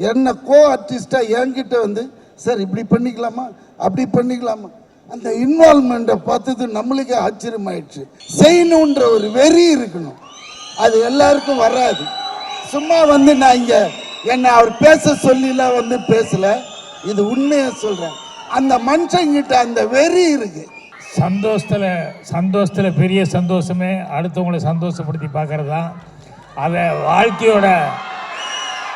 என்ன கோ ஆர்டிஸ்டாக என்கிட்ட வந்து சார் இப்படி பண்ணிக்கலாமா அப்படி பண்ணிக்கலாமா, அந்த இன்வால்மெண்ட்டை பார்த்தது நம்மளுக்கே ஆச்சரியமாயிடுச்சு. செய்யணுன்ற ஒரு வெறி இருக்கணும், அது எல்லாருக்கும் வராது. சும்மா வந்து நான் இங்கே என்னை அவர் பேச சொல்லிலாம் வந்து பேசலை, இது உண்மையாக சொல்கிறேன். அந்த மனுஷங்கிட்ட அந்த வெறி இருக்கு. சந்தோஷத்தில் பெரிய சந்தோஷமே அடுத்தவங்களை சந்தோஷப்படுத்தி பார்க்கறது தான். அதை வாழ்க்கையோட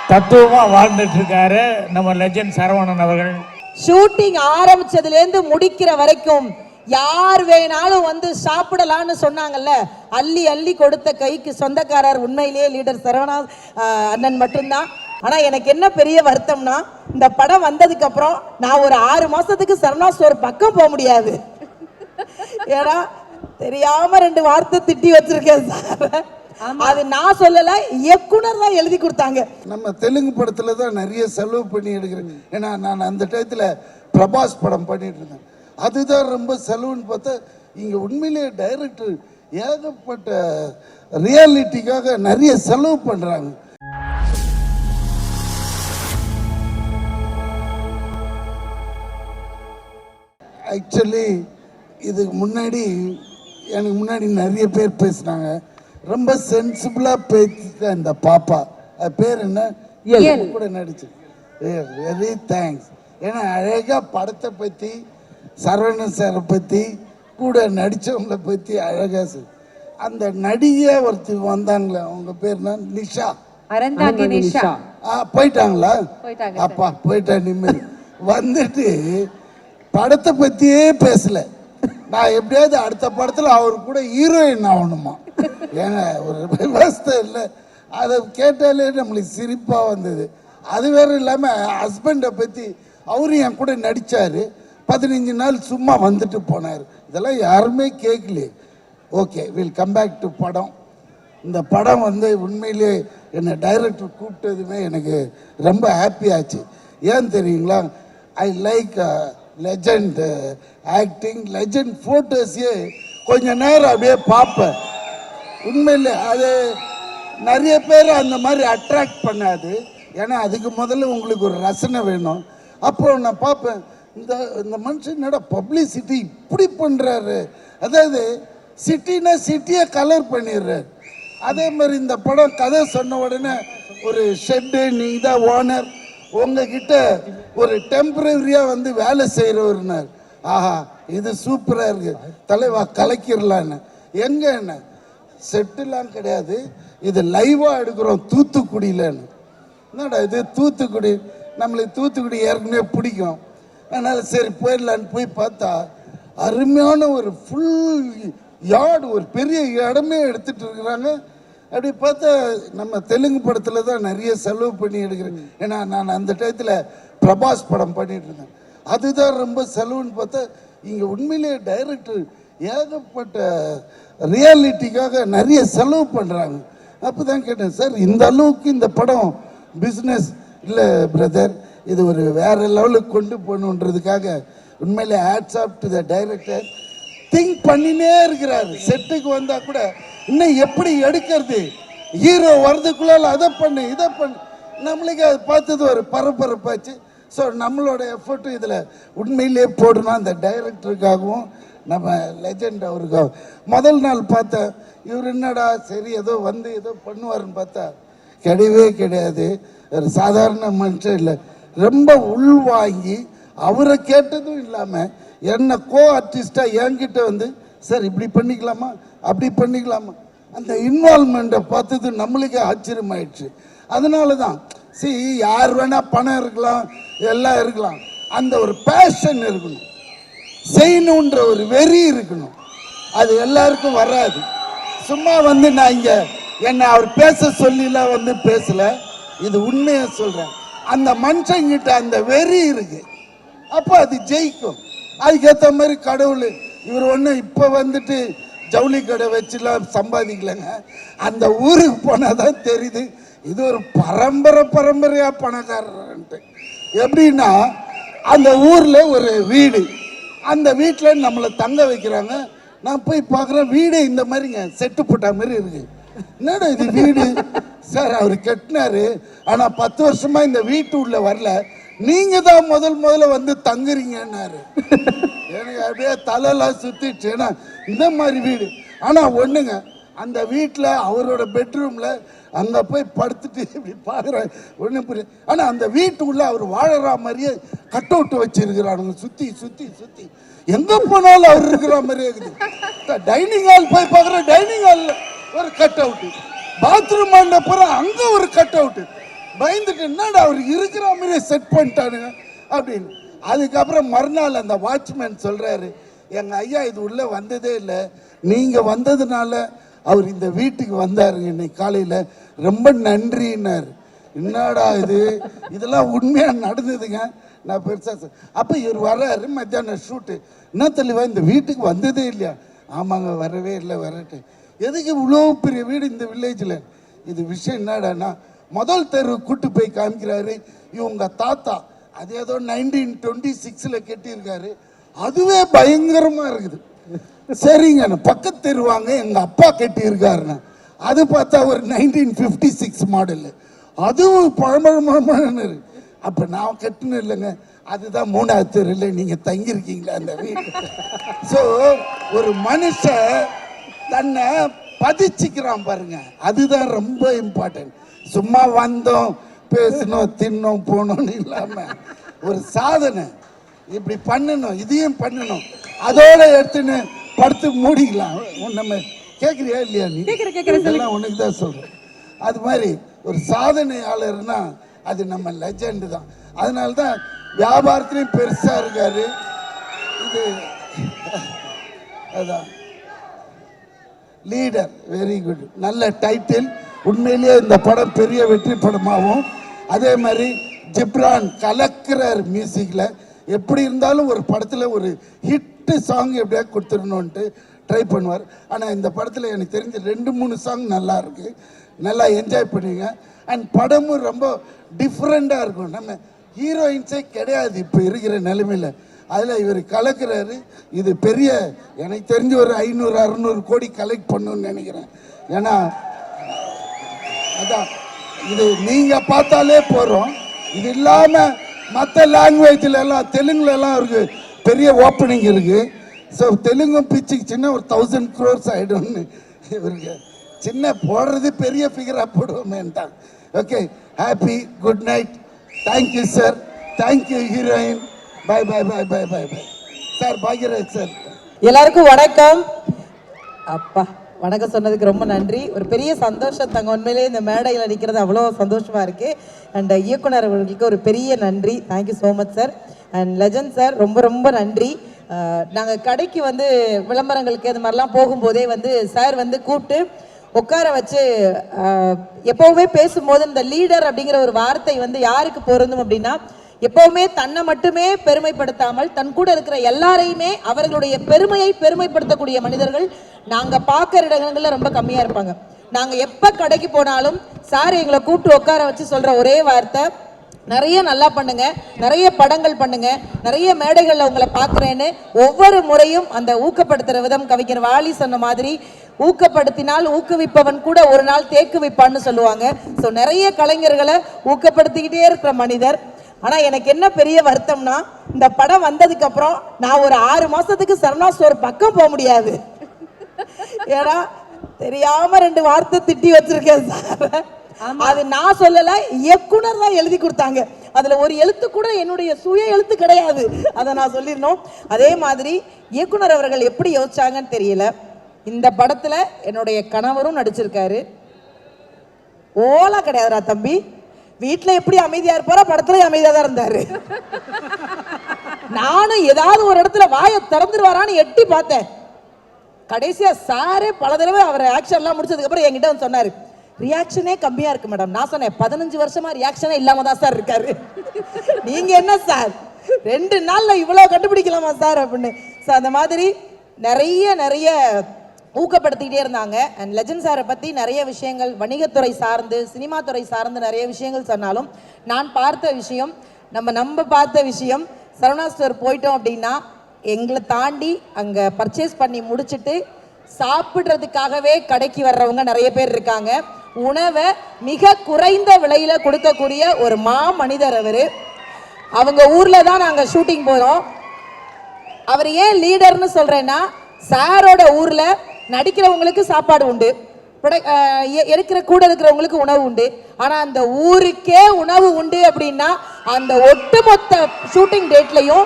தத்துவமாக வாழ்ந்துட்டு இருக்காரு நம்ம லெஜண்ட் சரவணன் அவர்கள். ஷூட்டிங் ஆரம்பிச்சதுலேருந்து முடிக்கிற வரைக்கும் யார் வேணாலும் வந்து சாப்பிடலான்னு சொன்னாங்கல்ல, அள்ளி அள்ளி கொடுத்த கைக்கு சொந்தக்காரர் உண்மையிலேயே லீடர் சரவணா அண்ணன் மட்டும்தான். ஆனா எனக்கு என்ன பெரிய வருத்தம்னா, இந்த படம் வந்ததுக்கு அப்புறம் நான் ஒரு 6 மாசத்துக்கு சரவணா ஸ்டோர் பக்கம் போக முடியாது. ஏன்னா தெரியாம 2 வார்த்தை திட்டி வச்சிருக்கேன் சார். அது நான் சொல்லல, இயக்குனர் தான் எழுதி கொடுத்தாங்க. நம்ம தெலுங்கு படத்துல தான் நிறைய செலவு பண்ணி எடுக்கிறேன். ஏன்னா நான் அந்த டயத்துல பிரபாஸ் படம் பண்ணிட்டு இருந்தேன், அதுதான் ரொம்ப செலவுன்னு பார்த்தா இங்க உண்மையிலேயே டைரக்டர் ஏகப்பட்ட ரியாலிட்டிக்காக நிறைய செலவு பண்றாங்க. ஆக்சுவலி இதுக்கு முன்னாடி எனக்கு முன்னாடி நிறைய பேர் பேசினாங்க, ரொம்ப சென்சிபிளாக பேசிட்ட இந்த பாப்பா, அது பேர் என்ன கூட நடிச்சு, வெரி தேங்க்ஸ். ஏன்னா அழகாக படத்தை பற்றி சரவணன் சாரை பற்றி கூட நடித்தவங்களை பற்றி அழகாக அந்த நடிகை ஒருத்தர் வந்தாங்களே, அவங்க பேர் என்ன, நிஷா போயிட்டாங்களா? அப்பா போயிட்டா நிம்மதி. வந்துட்டு படத்தை பற்றியே பேசலை. நான் எப்படியாவது அடுத்த படத்தில் அவர் கூட ஹீரோயின் ஆகணுமா, ஏன்னா ஒரு விவஸ்தை இல்லை. அதை கேட்டாலே நம்மளுக்கு சிரிப்பாக வந்தது. அது வேற இல்லாமல் ஹஸ்பண்டை பற்றி அவரும் என் கூட நடித்தார், 15 நாள் சும்மா வந்துட்டு போனார். இதெல்லாம் யாருமே கேட்கலையே. Okay, will come back to படம். இந்த படம் வந்து உண்மையிலே என்னை டைரக்டர் கூப்பிட்டதுமே எனக்கு ரொம்ப ஹாப்பி ஆச்சு. ஏன் தெரியுங்களா, I like legend acting, legend ஃபோட்டோஸே கொஞ்ச நேரம் அப்படியே பார்ப்பேன். உண்மையிலே அது நிறைய பேர் அந்த மாதிரி அட்ராக்ட் பண்ணாது. ஏன்னா அதுக்கு முதல்ல உங்களுக்கு ஒரு ரசனை வேணும். அப்புறம் நான் பார்ப்பேன், இந்த மனுஷன் என்னடா பப்ளிசிட்டி இப்படி பண்ணுறாரு, அதாவது சிட்டினா சிட்டியை கலர் பண்ணிடுறாரு. அதே மாதிரி இந்த படம் கதை சொன்ன உடனே ஒரு ஷெட்டு, நீங்கள் தான் ஓனர், உங்ககிட்ட ஒரு டெம்பரரியாக வந்து வேலை செய்கிறவர்னார். ஆஹா, இது சூப்பராக இருக்குது தலைவா, கலக்கிடலான்னு. எங்கே என்ன செட்டுலாம் கிடையாது, இது லைவாக எடுக்கிறோம் தூத்துக்குடியிலன்னு. என்னடா இது தூத்துக்குடி, நம்மளுக்கு தூத்துக்குடி ஏற்கனவே பிடிக்கும், அதனால் சரி போயிடலான்னு போய் பார்த்தா அருமையான ஒரு ஃபுல் யார்டு, ஒரு பெரிய இடமே எடுத்துகிட்டு இருக்கிறாங்க. அப்படி பார்த்தா நம்ம தெலுங்கு படத்தில் தான் நிறைய செலவு பண்ணி எடுக்கிறேன். ஏன்னா நான் அந்த டயத்தில் பிரபாஸ் படம் பண்ணிட்டு இருந்தேன், அதுதான் ரொம்ப செலவுன்னு பார்த்தா இங்கே உண்மையிலேயே டைரக்டர் ஏகப்பட்ட ரியாலிட்டிக்காக நிறைய செலவு பண்ணுறாங்க. அப்போ தான் கேட்டேன், சார் இந்த அளவுக்கு இந்த படம் பிஸ்னஸ் இல்லை பிரதர், இது ஒரு வேற லெவலுக்கு கொண்டு போகணுன்றதுக்காக உண்மையிலே hats off to the director. Think பண்ணினே இருக்கிறாரு. செட்டுக்கு வந்தால் கூட இன்னும் எப்படி எடுக்கிறது, ஹீரோ வர்றதுக்குள்ளால அதை பண்ணு இதை பண்ணு, நம்மளுக்கு அதை பார்த்தது ஒரு பரபரப்பாச்சு. ஸோ நம்மளோட எஃபர்ட்டும் இதில் உண்மையிலே போடணும். அந்த டைரக்டருக்காகவும் நம்ம லெஜண்ட் அவருக்காகவும். முதல் நாள் பார்த்தேன், இவர் என்னடா சரி ஏதோ வந்து ஏதோ பண்ணுவாருன்னு பார்த்தா கிடையவே கிடையாது. ஒரு சாதாரண மனுஷன் இல்லை, ரொம்ப உள்வாங்கி அவரை கேட்டதும் இல்லாமல் என்ன கோ ஆர்டிஸ்டாக என்கிட்ட வந்து சார் இப்படி பண்ணிக்கலாமா அப்படி பண்ணிக்கலாமா, அந்த இன்வால்மெண்ட்டை பார்த்தது நம்மளுக்கே ஆச்சரியமாயிடுச்சு. அதனால தான் யார் வேணால் பணம் இருக்கலாம் எல்லாம் இருக்கலாம், அந்த ஒரு பேஷன் இருக்கணும், செய்யணுன்ற ஒரு வெறி இருக்கணும், அது எல்லாருக்கும் வராது. சும்மா வந்து நான் இங்கே என்னை அவர் பேச சொல்லிலாம் வந்து பேசலை, இது உண்மையாக சொல்கிறேன். அந்த மனுஷங்கிட்ட அந்த வெறி இருக்கு, அப்போ அது ஜெயிக்கும். அதுக்கேற்ற மாதிரி கடவுள் இவர் ஒன்றும் இப்போ வந்துட்டு ஜவுளி கடை வச்சுலாம் சம்பாதிக்கலைங்க. அந்த ஊருக்கு போனால் தான் தெரியுது இது ஒரு பரம்பரையாக பணக்காரன்ட்டு. எப்படின்னா அந்த ஊரில் ஒரு வீடு, அந்த வீட்டில் நம்மளை தங்க வைக்கிறாங்க. நான் போய் பார்க்குறேன், வீடு இந்த மாதிரிங்க செட்டு போட்ட மாதிரி இருக்குது. என்னடா இது வீடு சார் அவர் கட்டினாரு, ஆனா 10 வருஷமா இந்த வீட்டு உள்ள வரல, நீங்க தான் முதல்ல வந்து தங்குறீங்கன்னாரு. எனக்கு அப்படியே தலையெல்லாம் சுத்திடுச்சு. ஏன்னா இந்த மாதிரி வீடு. ஆனா ஒண்ணுங்க, அந்த வீட்டில் அவரோட பெட்ரூம்ல அங்க போய் படுத்துட்டு இப்படி பாக்குறேன், ஒன்றும் புரியல. ஆனா அந்த வீட்டுக்குள்ள அவர் வாழற மாதிரியே கட் அவுட் வச்சிருக்கிறானுங்க, சுத்தி சுத்தி சுத்தி. எங்க போனாலும் அவர் இருக்கிற மாதிரியே இருக்குது. டைனிங் ஹால் போய் பார்க்குறேன், டைனிங் ஹால்ல ஒரு கட் அவுட், பாத்ரூம் போற அங்க ஒரு கட் அவுட். பயந்துட்டு என்னடா அவர் இருக்கிற மாதிரியே செட் பண்ணிட்டானுங்க அப்படின்னு. அதுக்கப்புறம் மறுநாள் அந்த வாட்ச்மேன் சொல்றாரு, எங்க ஐயா இது உள்ள வந்ததே இல்லை, நீங்க வந்ததுனால அவர் இந்த வீட்டுக்கு வந்தாருங்க இன்னைக்கு காலையில, ரொம்ப நன்றின்னாரு. என்னடா இது, இதெல்லாம் உண்மையா நடந்ததுங்க. நான் பெருசா அப்ப இவர் வர்றாரு, மத்தியானம் ஷூட்டு. என்ன தெளிவா இந்த வீட்டுக்கு வந்ததே இல்லையா? ஆமாங்க வரவே இல்லை, வரட்டு. எதுக்கு இவ்வளோ பெரிய வீடு இந்த வில்லேஜில்? இது விஷயம் என்னடானா, முதல் தெரு கூட்டு போய் காமிக்கிறாரு, இவங்க தாத்தா அது ஏதோ 1926 கட்டியிருக்காரு, அதுவே பயங்கரமா இருக்குது. சரிங்க, பக்கத்து தெருவாங்க எங்க அப்பா கட்டியிருக்காருண்ணா, அது பார்த்தா ஒரு 1956 மாடல், அதுவும் பழமழமான. அப்ப நான் கட்டணும் இல்லைங்க, அதுதான் 3வது தெருல நீங்க தங்கியிருக்கீங்களா அந்த வீடு. ஸோ ஒரு மனுஷன் தன்னை பதிச்சுக்கிறான் பாருங்க, அதுதான் ரொம்ப இம்பார்ட்டன்ட். சும்மா வந்தோம் பேசணும் தின்னோம் போனோம்னு இல்லாம ஒரு சாதனை இப்படி பண்ணணும், இதையும் பண்ணணும், அதோட எடுத்துன்னு படுத்து மூடிக்கலாம். நம்ம கேட்குறியா இல்லையா? நீ கேட்குறேன், உனக்கு தான் சொல்றேன். அது மாதிரி ஒரு சாதனையாளர்னா அது நம்ம லெஜெண்ட் தான். அதனால தான் வியாபாரத்திலையும் பெருசா இருக்காரு. இது அதான் லீடர், வெரி குட், நல்ல டைட்டில். உண்மையிலேயே இந்த படம் பெரிய வெற்றி படமாகவும், அதே மாதிரி ஜிப்ரான் கலக்கிறார் மியூசிக்ல. எப்படி இருந்தாலும் ஒரு படத்துல ஒரு ஹிட் சாங் எப்படியா கொடுத்துடணும்ட்டு ட்ரை பண்ணுவார். ஆனால் இந்த படத்தில் எனக்கு தெரிஞ்ச 2-3 சாங் நல்லா இருக்கு, நல்லா என்ஜாய் பண்ணுவீங்க. அண்ட் படமும் ரொம்ப டிஃப்ரெண்டாக இருக்கும். நம்ம ஹீரோயின்ஸே கிடையாது இப்போ இருக்கிற நிலைமையில், அதில் இவர் கலக்கிறாரு. இது பெரிய, எனக்கு தெரிஞ்ச ஒரு 500-600 கோடி கலெக்ட் பண்ணணும்னு நினைக்கிறேன். ஏன்னா அதான் இது நீங்கள் பார்த்தாலே போகிறோம். இது இல்லாமல் மற்ற லாங்குவேஜில் எல்லாம், தெலுங்குல எல்லாம் இருக்கு பெரிய ஓப்பனிங் இருக்கு. ஸோ தெலுங்கும் பிச்சுக்குச்சுன்னா ஒரு 1000 crores ஆகிடும்னு இவருக்கு சின்ன போடுறது பெரிய ஃபிகராக போடுவோமேன்ட்டான். Okay, happy good night, thank you sir, thank you heroine, bye bye bye bye bye bye sir, Bhagyaraj sir. எல்லாருக்கும் வணக்கம். அப்பா வணக்கம் சொன்னதுக்கு ரொம்ப நன்றி. ஒரு பெரிய சந்தோஷம் தாங்க, உண்மையிலேயே இந்த மேடையில் நிற்கிறது அவ்வளோ சந்தோஷமா இருக்கு. அண்ட் இயக்குனர் அவர்களுக்கு ஒரு பெரிய நன்றி, thank you so much sir. And legend sir ரொம்ப ரொம்ப நன்றி. நாங்கள் கடைக்கு வந்து விளம்பரங்களுக்கு இது மாதிரிலாம் போகும்போதே வந்து சார் வந்து கூப்பிட்டு உட்கார வச்சு எப்போவுமே பேசும்போது இந்த லீடர் அப்படிங்கிற ஒரு வார்த்தை வந்து யாருக்கு பொருந்தும் அப்படின்னா, எப்பவுமே தன்னை மட்டுமே பெருமைப்படுத்தாமல் தன் கூட இருக்கிற எல்லாரையுமே அவர்களுடைய பெருமையை பெருமைப்படுத்தக்கூடிய மனிதர்கள் நாங்க பார்க்குற இடங்கள்ல ரொம்ப கம்மியா இருப்பாங்க. நாங்க எப்ப கடைக்கு போனாலும் சார் எங்களை கூப்பிட்டு உட்கார வச்சு சொல்ற ஒரே வார்த்தை, நிறைய நல்லா பண்ணுங்க, நிறைய படங்கள் பண்ணுங்க, நிறைய மேடைகள்ல உங்களை பார்க்குறேன்னு ஒவ்வொரு முறையும் அந்த ஊக்கப்படுத்துற விதம். கவிஞர் வாலி சொன்ன மாதிரி, ஊக்கப்படுத்தினால் ஊக்குவிப்பவன் கூட ஒரு நாள் தேக்கு வைப்பான்னு சொல்லுவாங்க. ஸோ நிறைய கலைஞர்களை ஊக்கப்படுத்திக்கிட்டே இருக்கிற மனிதர். ஆனா எனக்கு என்ன பெரிய வருத்தம்னா, இந்த படம் வந்ததுக்கு அப்புறம் நான் ஒரு 6 மாசத்துக்கு சரவணா ஸ்டோர் பக்கம் போக முடியாது. ஏன்னா தெரியாம 2 வார்த்தை திட்டி வச்சிருக்கேன் சார். அது நான் சொல்லல, இயக்குனர் தான் எழுதி கொடுத்தாங்க. அதுல ஒரு எழுத்து கூட என்னுடைய சுய எழுத்து கிடையாது, அதை நான் சொல்லிடணும். அதே மாதிரி இயக்குனர் அவர்கள் எப்படி யோசிச்சாங்கன்னு தெரியல. இந்த படத்துல என்னுடைய கணவரும் நடிச்சிருக்காரு. ஓலா கிடையாதுரா தம்பி, வீட்டுல எப்படி அமைதியா இருப்பாரோ படத்துல அமைதியா தான் இருந்தாரு. நானும் ஏதாவது ஒரு இடத்துல வாயை திறந்துருவாரான்னு எட்டி பார்த்தேன். கடைசியா சாரே பல தடவை அவர் ஆக்ஷன் எல்லாம் முடிச்சதுக்கு அப்புறம் என்கிட்ட வந்து சொன்னாரு, ரியாக்ஷனே கம்மியா இருக்கு மேடம். நான் சொன்னேன், 15 வருஷமா ரியாக்ஷனே இல்லாம தான் சார் இருக்காரு. நீங்க என்ன சார் 2 நாள்ல இவ்வளவு கண்டுபிடிக்கலாமா சார் அப்படின்னு. அந்த மாதிரி நிறைய ஊக்கப்படுத்திக்கிட்டே இருந்தாங்க. அண்ட் லெஜண்ட் சாரை பற்றி நிறைய விஷயங்கள், வணிகத்துறை சார்ந்து சினிமா துறை சார்ந்து நிறைய விஷயங்கள் சொன்னாலும், நான் பார்த்த விஷயம், நம்ம பார்த்த விஷயம், சரவணா ஸ்டோர் போயிட்டோம் அப்படின்னா எங்களை தாண்டி அங்கே பர்ச்சேஸ் பண்ணி முடிச்சுட்டு சாப்பிடுறதுக்காகவே கடைக்கு வர்றவங்க நிறைய பேர் இருக்காங்க. உணவை மிக குறைந்த விலையில கொடுக்கக்கூடிய ஒரு மனிதர் அவரு. அவங்க ஊர்ல தான் நாங்க ஷூட்டிங் போறோம். அவர் ஏன் லீடர்னு சொல்றேன்னா, சாரோட ஊர்ல நடிக்கிறவங்களுக்கு சாப்பாடு உண்டு, கூட இருக்கிறவங்களுக்கு உணவு உண்டு. ஆனா அந்த ஊருக்கே உணவு உண்டு அப்படின்னா அந்த ஒட்டுமொத்த ஷூட்டிங் டேட்லயும்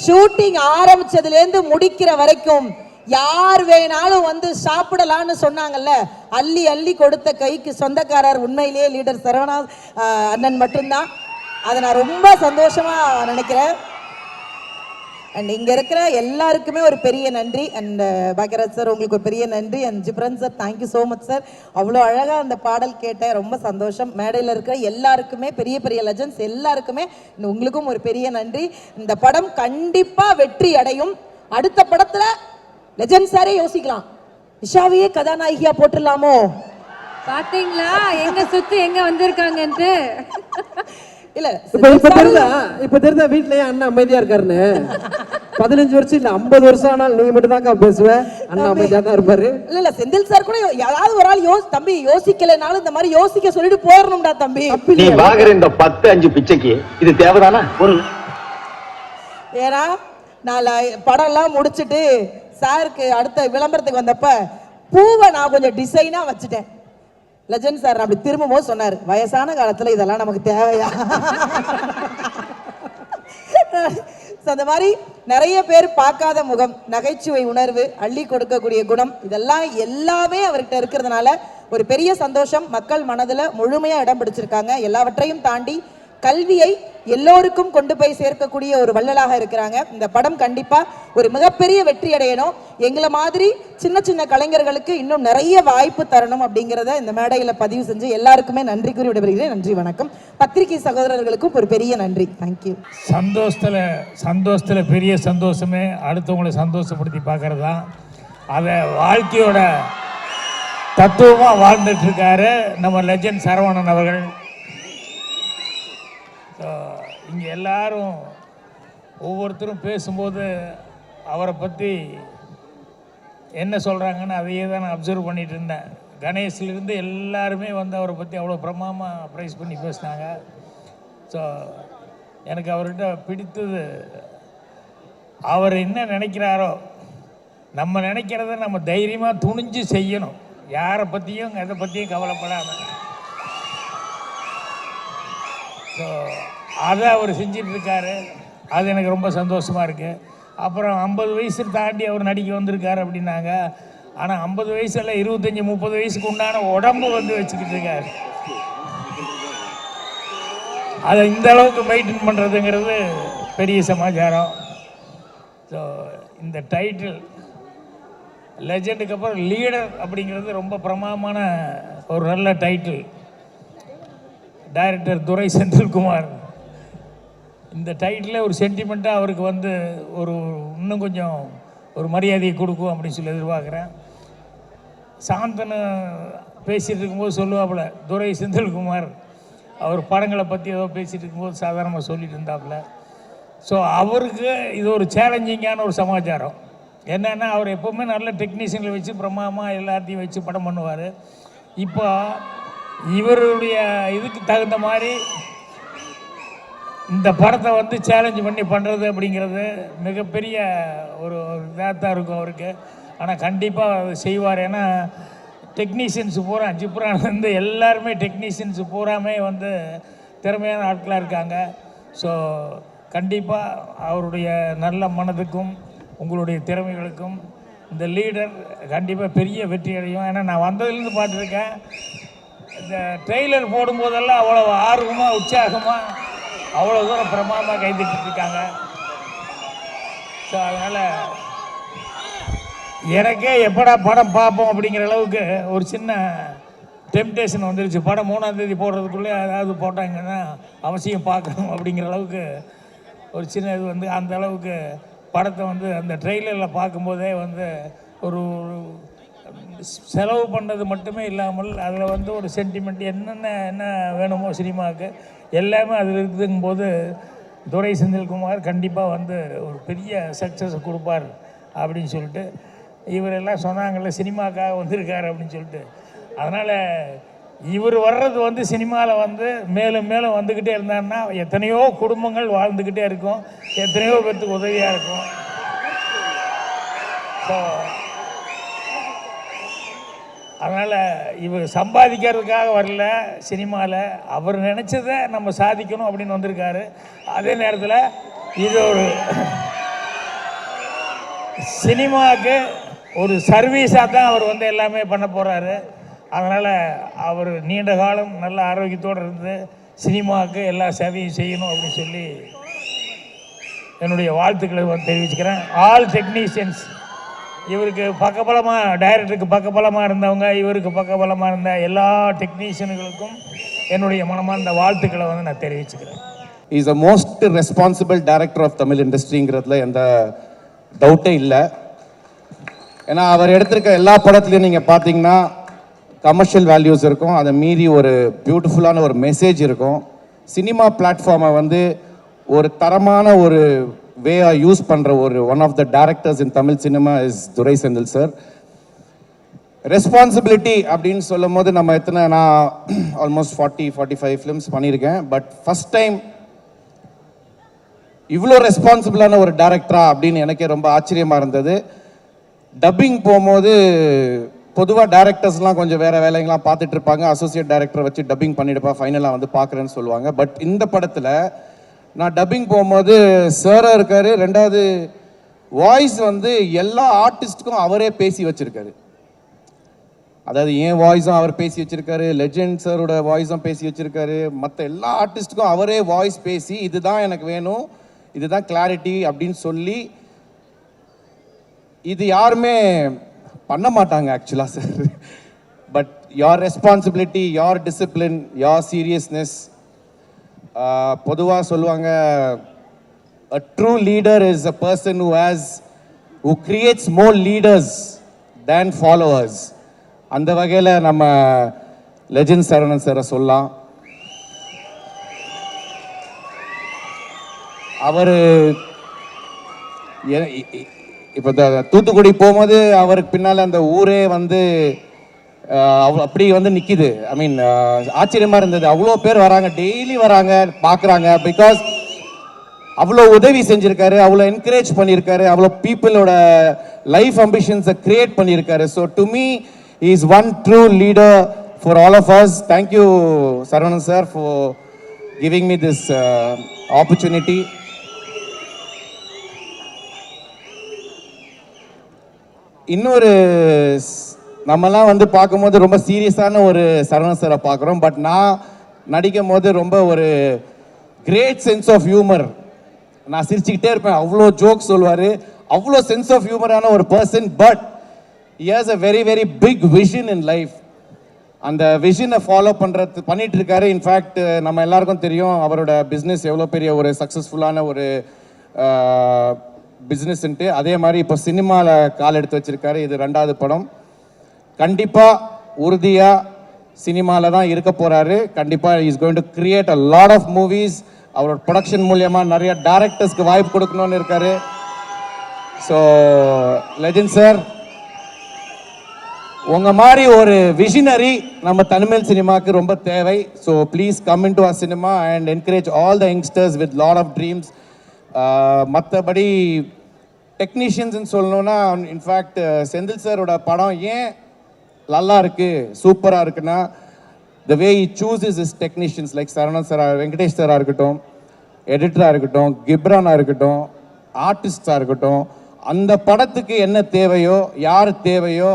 ஷூட்டிங் ஆரம்பிச்சதுல இருந்து முடிக்கிற வரைக்கும் யார் வேணாலும் வந்து சாப்பிடலான்னு சொன்னாங்கல்ல, அள்ளி அள்ளி கொடுத்த கைக்கு சொந்தக்காரர் உண்மையிலேயே லீடர் சரவணா அண்ணன் மட்டும்தான். அதை நான் ரொம்ப சந்தோஷமா நினைக்கிறேன். அண்ட் இங்க இருக்கிற எல்லாருக்குமே ஒரு பெரிய நன்றி. அண்ட் பாக்யராஜ் சார் உங்களுக்கு ஒரு பெரிய நன்றி. And Ghibran sir thank you so much sir. அவ்வளோ அழகாக அந்த பாடல் கேட்டேன், ரொம்ப சந்தோஷம். மேடையில் இருக்கிற எல்லாருக்குமே, பெரிய பெரிய லெஜண்ட்ஸ் எல்லாருக்குமே உங்களுக்கும் ஒரு பெரிய நன்றி. இந்த படம் கண்டிப்பாக வெற்றி அடையும். அடுத்த படத்தில் லெஜண்ட் சாரே யோசிக்கலாம், நிஷாவையே கதாநாயகியா போட்டுடலாமோ? பாத்தீங்களா எங்க சுத்தி எங்க வந்திருக்காங்கன்ட்டு. இல்ல இப்ப தெரிஞ்ச வீட்லயே அண்ணன் அமைதியா இருக்காருன்னு. 15 வருஷம் இல்ல 50 வருஷம் ஆனால் நீங்க மட்டும் தான் பேசுவ, அண்ணன் அமைதியா தான் இருப்பாரு. இல்ல செந்தில் சார் கூட யாராவது ஒரு ஆள் தம்பி யோசிக்கலனாலும் இந்த மாதிரி யோசிக்க சொல்லிட்டு போறணும்டா தம்பி. நீ வாங்குற இந்த 10-5 பிச்சைக்கு இது தேவைதானா? ஏன்னா நான் படம் எல்லாம் முடிச்சுட்டு சாருக்கு அடுத்த விளம்பரத்துக்கு வந்தப்ப பூவை நான் கொஞ்சம் டிசைனா வச்சுட்டேன். லெஜண்ட் சார் அப்படி திரும்பவும் சொன்னார், வயசான காலத்துல இதெல்லாம் நமக்கு தேவையா? அந்த மாதிரி நிறைய பேர் பார்க்காத முகம், நகைச்சுவை உணர்வு, அள்ளி கொடுக்கக்கூடிய குணம், இதெல்லாம் எல்லாமே அவர்கிட்ட இருக்கிறதுனால ஒரு பெரிய சந்தோஷம். மக்கள் மனதில் முழுமையா இடம் பிடிச்சிருக்காங்க. எல்லாவற்றையும் தாண்டி கல்வியை எல்லோருக்கும் கொண்டு போய் சேர்க்கக்கூடிய ஒரு வள்ளலாக இருக்கிறாங்க. இந்த படம் கண்டிப்பா ஒரு மிகப்பெரிய வெற்றி அடையணும். எங்களை மாதிரி சின்ன சின்ன கலைஞர்களுக்கு இன்னும் நிறைய வாய்ப்பு தரணும் அப்படிங்கிறத இந்த மேடையில பதிவு செஞ்சு எல்லாருக்குமே நன்றி கூறி விடைபெறுகிறேன். நன்றி, வணக்கம். பத்திரிகை சகோதரர்களுக்கும் ஒரு பெரிய நன்றி. தேங்க்யூ. சந்தோஷத்துல பெரிய சந்தோஷமே அடுத்தவங்களை சந்தோஷப்படுத்தி பார்க்கறது தான். அதை வாழ்க்கையோட தத்துவமா வாழ்ந்துட்டு இருக்காரு நம்ம லெஜண்ட் சரவணன் அவர்கள். இங்கே எல்லாரும் ஒவ்வொருத்தரும் பேசும்போது அவரை பற்றி என்ன சொல்கிறாங்கன்னு அதையே தான் நான் அப்சர்வ் பண்ணிகிட்டு இருந்தேன். கணேஷ்லேருந்து எல்லாருமே வந்து அவரை பற்றி அவ்வளோ பிரமாதமாக ப்ரைஸ் பண்ணி பேசினாங்க. ஸோ எனக்கு அவர்கிட்ட பிடித்தது, அவர் என்ன நினைக்கிறாரோ நம்ம நினைக்கிறத நம்ம தைரியமாக துணிஞ்சு செய்யணும். யாரை பற்றியும் எதை பற்றியும் கவலைப்படாமல். ஸோ அதை அவர் செஞ்சிட்ருக்காரு. அது எனக்கு ரொம்ப சந்தோஷமாக இருக்குது. அப்புறம் 50 வயசு தாண்டி அவர் நடிக்க வந்திருக்காரு அப்படின்னாங்க. ஆனால் 50 வயசில் 25-30 வயசுக்கு உண்டான உடம்பு வந்து வச்சுக்கிட்டு இருக்காரு. அதை இந்த அளவுக்கு மெயின்டைன் பண்ணுறதுங்கிறது பெரிய சமாச்சாரம். ஸோ இந்த டைட்டில் லெஜண்டுக்கு அப்புறம் லீடர் அப்படிங்கிறது ரொம்ப பிரமாதமான ஒரு நல்ல டைட்டில். டைரக்டர் துரை செந்தில்குமார் இந்த டைட்டில் ஒரு சென்டிமெண்ட்டாக அவருக்கு வந்து ஒரு இன்னும் கொஞ்சம் ஒரு மரியாதையை கொடுக்கும் அப்படின்னு சொல்லி எதிர்பார்க்குறேன். சாந்தனு பேசிகிட்டு இருக்கும்போது சொல்லுவாப்புல, துரை செந்தில்குமார் அவர் படங்களை பற்றி ஏதோ பேசிகிட்டு இருக்கும்போது சாதாரணமாக சொல்லிட்டு இருந்தாப்புல. ஸோ அவருக்கு இது ஒரு சேலஞ்சிங்கான ஒரு சமாச்சாரம். என்னென்னா அவர் எப்போவுமே நல்ல டெக்னீஷியனை வச்சு பிரமாதமாக எல்லாத்தையும் வச்சு படம் பண்ணுவார். இப்போ இவருடைய இதுக்கு தகுந்த மாதிரி இந்த படத்தை வந்து சேலஞ்சு பண்ணி பண்ணுறது அப்படிங்கிறது மிகப்பெரிய ஒரு இதாக தான் இருக்கும் அவருக்கு. ஆனால் கண்டிப்பாக அதை செய்வார். ஏன்னா டெக்னீஷியன்ஸு பூரா ஜிப்ரான்லேருந்து எல்லாருமே டெக்னீஷியன்ஸு பூராமே வந்து திறமையான ஆட்களாக இருக்காங்க. ஸோ கண்டிப்பாக அவருடைய நல்ல மனதுக்கும் உங்களுடைய திறமைகளுக்கும் இந்த லீடர் கண்டிப்பாக பெரிய வெற்றி அடையும். ஏன்னா நான் வந்ததுலேருந்து பார்த்துருக்கேன், இந்த ட்ரெய்லர் போடும்போதெல்லாம் அவ்வளோ ஆர்வமாக உற்சாகமாக அவ்வளோ தூரம் பிரமாதமாக கைதிட்டு இருக்காங்க. ஸோ அதனால் எனக்கே எப்படா படம் பார்ப்போம் அப்படிங்கிற அளவுக்கு ஒரு சின்ன டெம்டேஷன் வந்துருச்சு. படம் 3ஆம் தேதி போடுறதுக்குள்ளே ஏதாவது போட்டாங்கன்னா அவசியம் பார்க்கணும் அப்படிங்கிற அளவுக்கு ஒரு சின்ன இது வந்து அந்த அளவுக்கு படத்தை வந்து அந்த ட்ரெய்லரில் பார்க்கும்போதே வந்து ஒரு செலவு பண்ணது மட்டுமே இல்லாமல் அதில் வந்து ஒரு சென்டிமெண்ட் என்ன வேணுமோ சினிமாவுக்கு எல்லாமே அதில் இருக்குதுங்கும்போது துரை செந்தில்குமார் கண்டிப்பாக வந்து ஒரு பெரிய சக்ஸஸ் கொடுப்பார் அப்படின்னு சொல்லிட்டு இவரெல்லாம் சொன்னாங்கள்ல சினிமாக்காக வந்திருக்காரு அப்படின்னு சொல்லிட்டு. அதனால் இவர் வர்றது வந்து சினிமாவில் வந்து மேலும் மேலும் வந்துக்கிட்டே இருந்தாருன்னா எத்தனையோ குடும்பங்கள் வாழ்ந்துக்கிட்டே இருக்கும், எத்தனையோ பேர்த்துக்கு உதவியாக இருக்கும். ஸோ அதனால் இவர் சம்பாதிக்கிறதுக்காக வரல சினிமாவில், அவர் நினச்சதை நம்ம சாதிக்கணும் அப்படின்னு வந்திருக்காரு. அதே நேரத்தில் இது ஒரு சினிமாவுக்கு ஒரு சர்வீஸாக தான் அவர் வந்து எல்லாமே பண்ண போகிறாரு. அதனால் அவர் நீண்ட காலம் நல்ல ஆரோக்கியத்தோடு இருந்து சினிமாவுக்கு எல்லா சேவையும் செய்யணும் அப்படின்னு சொல்லி என்னுடைய வாழ்த்துக்களை தெரிவிச்சுக்கிறேன். ஆல் டெக்னீஷியன்ஸ், இவருக்கு பக்கபலமாக, டைரக்டருக்கு பக்கபலமாக இருந்தவங்க, இவருக்கு பக்கபலமாக இருந்த எல்லா டெக்னீஷியன்களுக்கும் என்னுடைய மனமார்ந்த வாழ்த்துக்களை வந்து நான் தெரிவிச்சுக்கிறேன். Is a most responsible director of Tamil இண்டஸ்ட்ரிங்கிறதுல எந்த டவுட்டே இல்லை. ஏன்னா அவர் எடுத்திருக்க எல்லா படத்துலையும் நீங்கள் பார்த்தீங்கன்னா கமர்ஷியல் வேல்யூஸ் இருக்கும், அதை மீறி ஒரு பியூட்டிஃபுல்லான ஒரு மெசேஜ் இருக்கும். சினிமா பிளாட்ஃபார்மை வந்து ஒரு தரமான ஒரு வேயாக யூஸ் பண்ணுற ஒரு one of the directors in Tamil cinema is Durai Senthil sir. Responsibility அப்படின்னு சொல்லும் போது நம்ம நான் ஆல்மோஸ்ட் 40-45 ஃபிலிம்ஸ் பண்ணியிருக்கேன். பட் ஃபஸ்ட் டைம் இவ்வளோ ரெஸ்பான்சிபிளான ஒரு டைரக்டரா அப்படின்னு எனக்கே ரொம்ப ஆச்சரியமாக இருந்தது. டப்பிங் போகும்போது பொதுவாக டைரக்டர்ஸ்லாம் கொஞ்சம் வேறு வேலைங்களாம் பார்த்துட்டு இருப்பாங்க, அசோசியேட் டைரக்டரை வச்சு டப்பிங் பண்ணிடுப்பா ஃபைனலாக வந்து பார்க்குறேன்னு சொல்லுவாங்க. பட் இந்த படத்தில் நான் டப்பிங் போகும்போது சாராக இருக்கார். ரெண்டாவது வாய்ஸ் வந்து எல்லா ஆர்டிஸ்ட்டுக்கும் அவரே பேசி வச்சுருக்காரு. அதாவது என் வாய்ஸும் அவர் பேசி வச்சுருக்காரு, லெஜெண்ட் சாரோட வாய்ஸும் பேசி வச்சுருக்காரு, மற்ற எல்லா ஆர்டிஸ்ட்டுக்கும் அவரே வாய்ஸ் பேசி இதுதான் எனக்கு வேணும், இதுதான் கிளாரிட்டி அப்படின்னு சொல்லி இது யாருமே பண்ண மாட்டாங்க ஆக்சுவலாக sir. But your responsibility, your discipline, your seriousness, பொதுவாக சொல்லுவாங்க a true leader is a person who creates more leaders than followers. அந்த வகையில் நம்ம லெஜெண்ட் சரவணன் சாரை சொல்லலாம். அவர் இப்போ தூத்துக்குடி போகும்போது அவருக்கு பின்னால் அந்த ஊரே வந்து அப்படி வந்து நிற்கிது. ஐ மீன் ஆச்சரியமாக இருந்தது. அவ்வளோ பேர் வராங்க, டெய்லி வராங்க, பார்க்குறாங்க. பிகாஸ் அவ்வளோ உதவி செஞ்சுருக்காரு, அவ்வளோ என்கரேஜ் பண்ணியிருக்காரு, அவ்வளோ பீப்புளோட லைஃப் அம்பிஷன்ஸை கிரியேட் பண்ணியிருக்காரு. So to me is one true leader for all of us. Thank you Saravanan sir for giving me this opportunity. இன்னொரு நம்மலாம் வந்து பார்க்கும்போது ரொம்ப சீரியஸான ஒரு சரவணன் சாரை பார்க்குறோம். பட் நான் நடிக்கும் போது ரொம்ப ஒரு கிரேட் சென்ஸ் ஆஃப் ஹியூமர். நான் சிரிச்சுக்கிட்டே இருப்பேன், அவ்வளோ ஜோக் சொல்லுவார், அவ்வளோ சென்ஸ் ஆஃப் ஹியூமரான ஒரு person. But he has a very very big vision in life. அந்த விஷனை ஃபாலோ பண்ணிட்டு இருக்காரு. இன்ஃபேக்ட் நம்ம எல்லாருக்கும் தெரியும் அவரோட பிஸ்னஸ் எவ்வளோ பெரிய ஒரு சக்ஸஸ்ஃபுல்லான ஒரு பிஸ்னஸ்ன்ட்டு. அதே மாதிரி இப்போ சினிமாவில் கால் எடுத்து வச்சிருக்காரு. இது 2வது படம். கண்டிப்பாக உறுதியாக சினிமாவில் தான் இருக்க போகிறாரு. கண்டிப்பாக is going to create a lot of movies. அவரோட ப்ரொடக்ஷன் மூலியமாக நிறைய டைரக்டர்ஸ்க்கு வாய்ப்பு கொடுக்கணும்னு இருக்காரு. ஸோ லெஜெண்ட் சார், உங்கள் மாதிரி ஒரு விஷனரி நம்ம தமிழ் சினிமாவுக்கு ரொம்ப தேவை. So please come in to our cinema and encourage all the youngsters with lot of dreams. மற்றபடி டெக்னீஷியன்ஸ்ன்னு சொல்லணுன்னா, இன்ஃபேக்ட் செந்தில் சாரோட படம் ஏன் நல்லா இருக்குது, சூப்பராக இருக்குன்னா, the way he chooses is technicians like Saravanan sir, Venkatesh சாராக இருக்கட்டும், எடிட்டராக இருக்கட்டும், கிப்ரானாக இருக்கட்டும், ஆர்டிஸ்டாக இருக்கட்டும், அந்த படத்துக்கு என்ன தேவையோ, யார் தேவையோ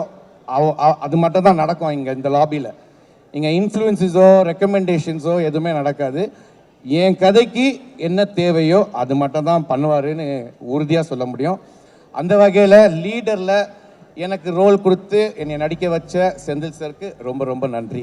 அது மட்டும் தான் நடக்கும் இங்கே இந்த லாபியில். இங்கே இன்ஃப்ளூயன்ஸஸோ ரெக்கமெண்டேஷன்ஸோ எதுவுமே நடக்காது. என் கதைக்கு என்ன தேவையோ அது மட்டும் தான் பண்ணுவாருன்னு உறுதியாக சொல்ல முடியும். அந்த வகையில் லீடரில் எனக்கு ரோல் கொடுத்து என்னை நடிக்க வச்ச செந்தில் சாருக்கு ரொம்ப ரொம்ப நன்றி.